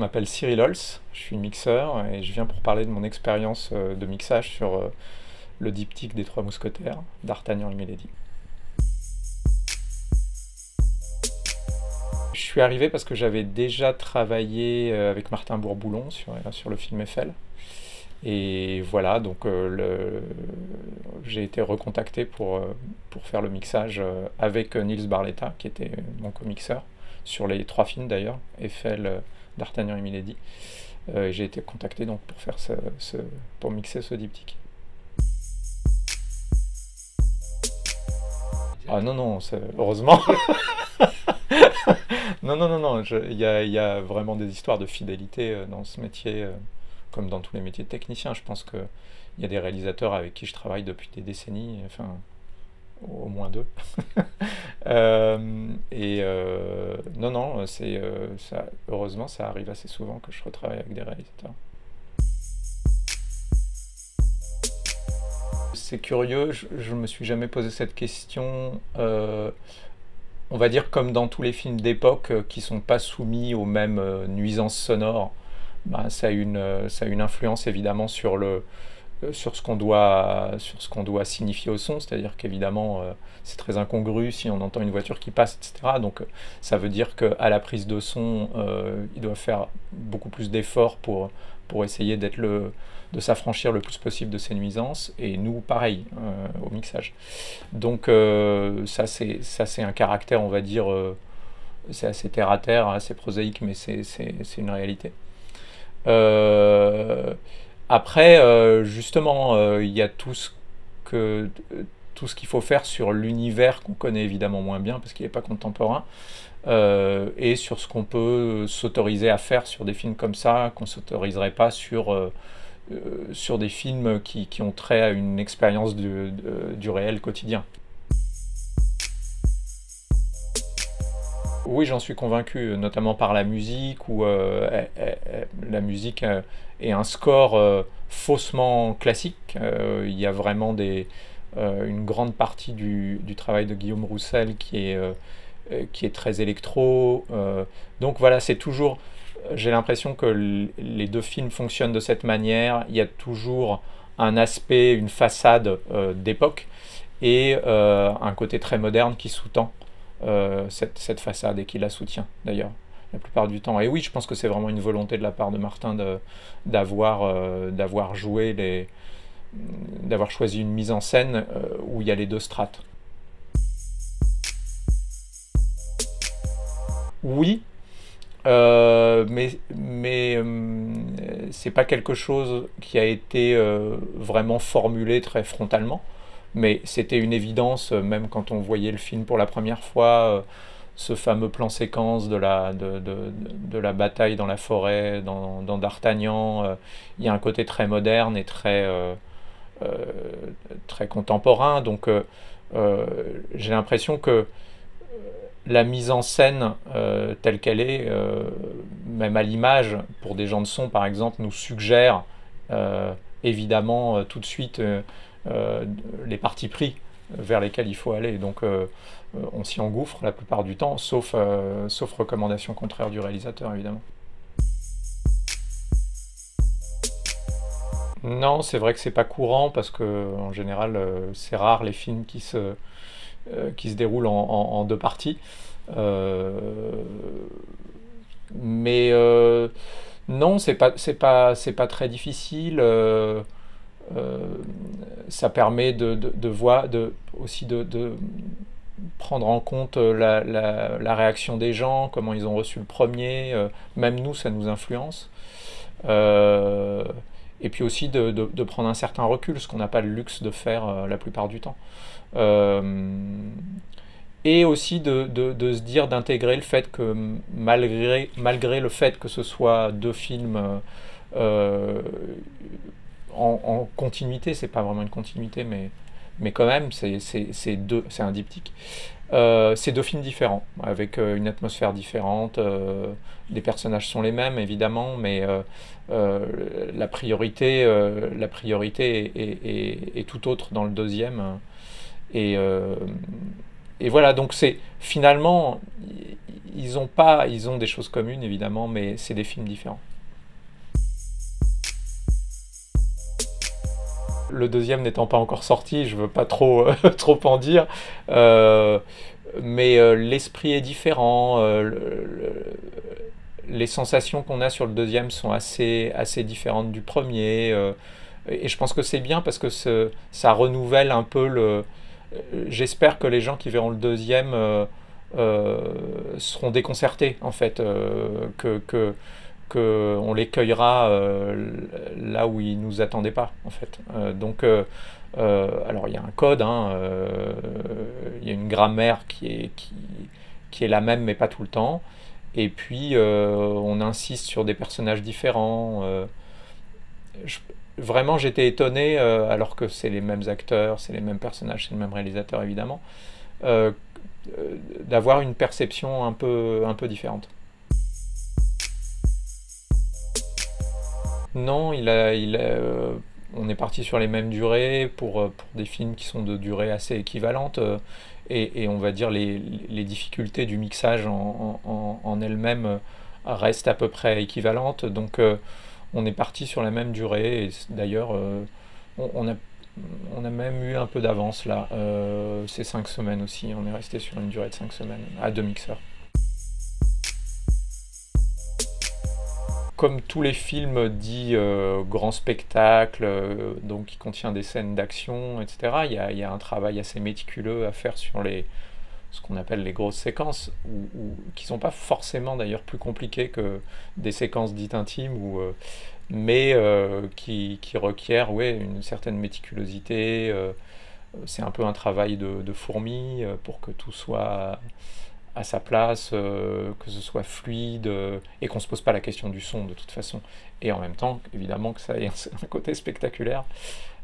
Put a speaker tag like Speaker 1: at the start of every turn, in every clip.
Speaker 1: je m'appelle Cyril Holz, je suis mixeur et je viens pour parler de mon expérience de mixage sur le diptyque des Trois Mousquetaires, d'Artagnan et Milady. Je suis arrivé parce que j'avais déjà travaillé avec Martin Bourboulon sur le film Eiffel. Et voilà, donc j'ai été recontacté pour faire le mixage avec Nils Barletta, qui était mon co-mixeur, sur les trois films d'ailleurs, Eiffel, d'Artagnan et Milady. Et j'ai été contacté donc pour faire pour mixer ce diptyque. Ah non, non, heureusement. Non, non, non, non, il y a vraiment des histoires de fidélité dans ce métier, comme dans tous les métiers de technicien. Je pense qu'il y a des réalisateurs avec qui je travaille depuis des décennies, enfin, au moins deux. Non, non, heureusement, ça arrive assez souvent que je retravaille avec des réalisateurs. C'est curieux, je me suis jamais posé cette question. On va dire comme dans tous les films d'époque qui sont pas soumis aux mêmes nuisances sonores, bah, ça a une influence évidemment sur ce qu'on doit signifier au son, c'est-à-dire qu'évidemment c'est très incongru si on entend une voiture qui passe, etc. Donc ça veut dire qu'à la prise de son, il doit faire beaucoup plus d'efforts pour essayer de s'affranchir le plus possible de ces nuisances, et nous pareil au mixage. Donc ça c'est un caractère, on va dire, c'est assez terre à terre, assez prosaïque, mais c'est une réalité. Après, justement, il y a tout ce qu'il faut faire sur l'univers qu'on connaît évidemment moins bien parce qu'il n'est pas contemporain, et sur ce qu'on peut s'autoriser à faire sur des films comme ça, qu'on ne s'autoriserait pas sur des films qui ont trait à une expérience du réel quotidien. Oui, j'en suis convaincu, notamment par la musique, où la musique est un score faussement classique. Il y a vraiment une grande partie du travail de Guillaume Roussel qui est très électro. Donc voilà, c'est toujours... J'ai l'impression que les deux films fonctionnent de cette manière. Il y a toujours un aspect, une façade d'époque, et un côté très moderne qui sous-tend cette façade et qui la soutient d'ailleurs la plupart du temps. Et oui, je pense que c'est vraiment une volonté de la part de Martin d'avoir choisi une mise en scène où il y a les deux strates. Oui, mais c'est pas quelque chose qui a été vraiment formulé très frontalement, mais c'était une évidence, même quand on voyait le film pour la première fois, ce fameux plan séquence de la bataille dans la forêt, dans D'Artagnan. Il y a un côté très moderne et très contemporain, donc j'ai l'impression que la mise en scène telle qu'elle est, même à l'image, pour des gens de son par exemple, nous suggère évidemment tout de suite les partis pris vers lesquels il faut aller. Donc on s'y engouffre la plupart du temps, sauf recommandation contraire du réalisateur évidemment. Non, c'est vrai que c'est pas courant parce que en général c'est rare les films qui se déroulent en deux parties. Euh, mais non, c'est pas très difficile. Ça permet aussi de prendre en compte la réaction des gens, comment ils ont reçu le premier. Même nous, ça nous influence. Et puis aussi de prendre un certain recul, ce qu'on n'a pas le luxe de faire la plupart du temps. Et aussi de se dire, d'intégrer le fait que malgré le fait que ce soit deux films en continuité, c'est pas vraiment une continuité, mais quand même, c'est un diptyque. C'est deux films différents, avec une atmosphère différente. Les personnages sont les mêmes, évidemment, mais la priorité est tout autre dans le deuxième. Et et voilà, donc c'est finalement, ils ont pas, ils ont des choses communes évidemment, mais c'est des films différents. Le deuxième n'étant pas encore sorti, je veux pas trop, trop en dire, euh, mais l'esprit est différent. Les sensations qu'on a sur le deuxième sont assez différentes du premier. Et je pense que c'est bien parce que ça renouvelle un peu le. J'espère que les gens qui verront le deuxième seront déconcertés, en fait, que on les cueillera là où ils nous attendaient pas, en fait. Alors il y a un code, hein, il y a une grammaire qui est la même mais pas tout le temps. Et puis on insiste sur des personnages différents. Je- Vraiment, j'étais étonné, alors que c'est les mêmes acteurs, c'est les mêmes personnages, c'est le même réalisateur évidemment, euh, d'avoir une perception un peu différente. Non, on est parti sur les mêmes durées pour des films qui sont de durée assez équivalente, et on va dire les difficultés du mixage en elles-mêmes restent à peu près équivalentes. Donc on est parti sur la même durée, et d'ailleurs on a, on a même eu un peu d'avance là. C'est 5 semaines aussi, on est resté sur une durée de 5 semaines à deux mixeurs. Comme tous les films dits grand spectacle, donc qui contient des scènes d'action, etc., il y a un travail assez méticuleux à faire sur ce qu'on appelle les grosses séquences, qui ne sont pas forcément d'ailleurs plus compliquées que des séquences dites intimes, mais qui requièrent, ouais, une certaine méticulosité. C'est un peu un travail de fourmi pour que tout soit à sa place, que ce soit fluide, et qu'on ne se pose pas la question du son de toute façon. Et en même temps, évidemment, que ça ait un côté spectaculaire.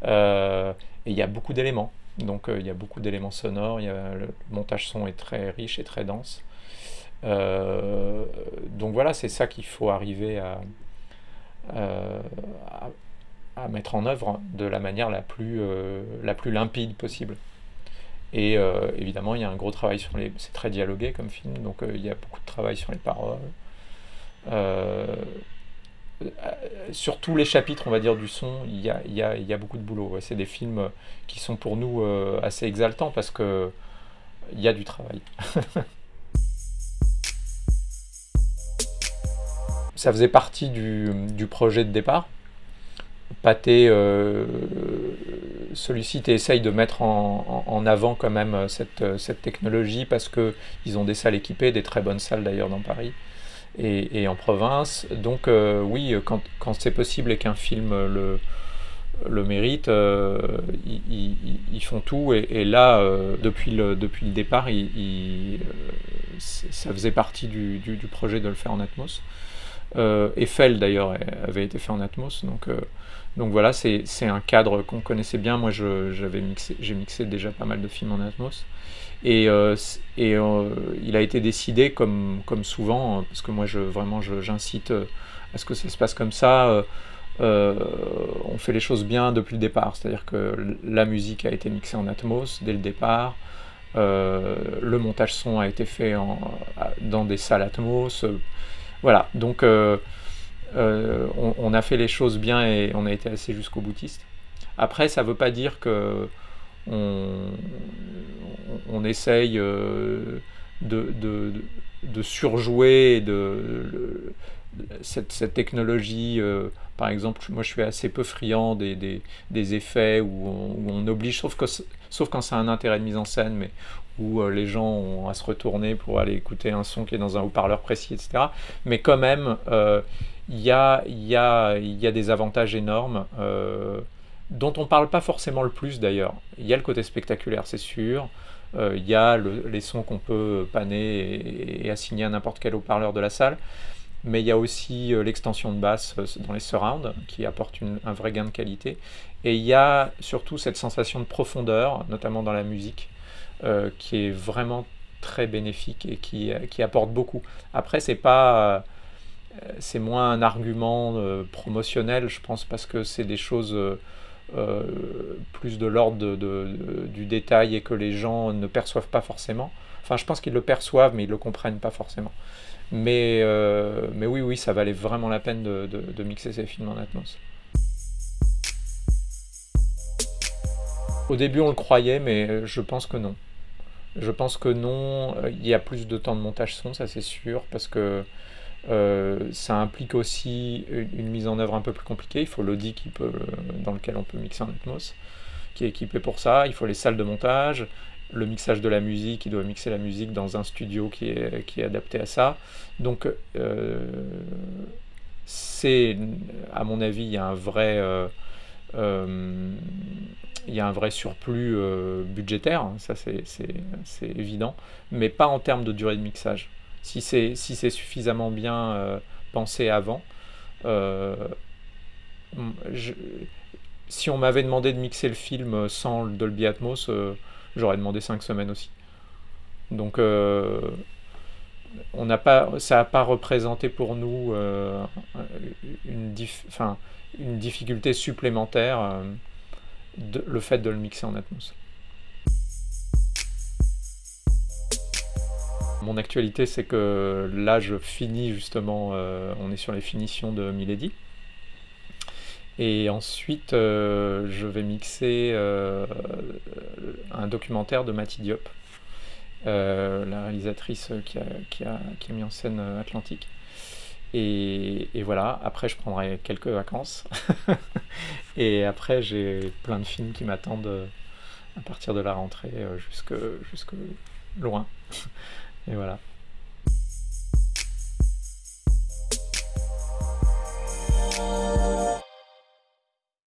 Speaker 1: Et il y a beaucoup d'éléments. Donc il y a beaucoup d'éléments sonores, le montage son est très riche et très dense. Donc voilà, c'est ça qu'il faut arriver euh, à mettre en œuvre de la manière la plus limpide possible. Et évidemment, il y a un gros travail sur les. C'est très dialogué comme film, donc il y a beaucoup de travail sur les paroles. Euh, sur tous les chapitres, on va dire, du son, il y a beaucoup de boulot. Ouais. C'est des films qui sont pour nous assez exaltants parce que il y a du travail. Ça faisait partie du projet de départ. Pathé sollicite et essaye de mettre en avant quand même cette technologie parce qu'ils ont des salles équipées, des très bonnes salles d'ailleurs dans Paris et en province. Donc oui, quand c'est possible et qu'un film le mérite, ils font tout. Et là, depuis le départ, ça faisait partie du projet de le faire en Atmos. Eiffel d'ailleurs avait été fait en Atmos, donc voilà, c'est un cadre qu'on connaissait bien. Moi j'ai mixé déjà pas mal de films en Atmos, et il a été décidé comme souvent, parce que moi j'incite à ce que ça se passe comme ça. On fait les choses bien depuis le départ, c'est-à-dire que la musique a été mixée en Atmos dès le départ. Le montage son a été fait dans des salles Atmos. Voilà, donc on a fait les choses bien et on a été assez jusqu'au boutiste. Après, ça ne veut pas dire que on, on essaye de, de, de surjouer cette technologie. Par exemple, moi je suis assez peu friand des effets où on oblige, sauf quand c'est un intérêt de mise en scène, mais où les gens ont à se retourner pour aller écouter un son qui est dans un haut-parleur précis, etc. Mais quand même, il y a des avantages énormes dont on ne parle pas forcément le plus d'ailleurs. Il y a le côté spectaculaire, c'est sûr. Il y a les sons qu'on peut panner et assigner à n'importe quel haut-parleur de la salle. Mais il y a aussi l'extension de basse dans les surrounds qui apporte un vrai gain de qualité. Et il y a surtout cette sensation de profondeur, notamment dans la musique, qui est vraiment très bénéfique et qui apporte beaucoup. Après, c'est moins un argument promotionnel, je pense, parce que c'est des choses plus de l'ordre du détail et que les gens ne perçoivent pas forcément. Enfin, je pense qu'ils le perçoivent, mais ils ne le comprennent pas forcément. Mais oui, oui, ça valait vraiment la peine de mixer ces films en Atmos. Au début, on le croyait, mais je pense que non. Je pense que non. Il y a plus de temps de montage son, ça c'est sûr, parce que ça implique aussi une mise en œuvre un peu plus compliquée. Il faut l'audi dans lequel on peut mixer en Atmos, qui est équipé pour ça. Il faut les salles de montage, le mixage de la musique, il doit mixer la musique dans un studio qui est adapté à ça. Donc, à mon avis, il y a un vrai surplus budgétaire, hein, ça c'est évident, mais pas en termes de durée de mixage. Si c'est suffisamment bien pensé avant, euh, je- si on m'avait demandé de mixer le film sans le Dolby Atmos, j'aurais demandé 5 semaines aussi. Donc ça n'a pas représenté pour nous une difficulté supplémentaire, le fait de le mixer en Atmos. Mon actualité, c'est que là, je finis justement, on est sur les finitions de Milady. Et ensuite, je vais mixer un documentaire de Mati Diop, la réalisatrice qui a mis en scène Atlantique. Et voilà, après je prendrai quelques vacances. Et après j'ai plein de films qui m'attendent à partir de la rentrée jusque loin. Et voilà.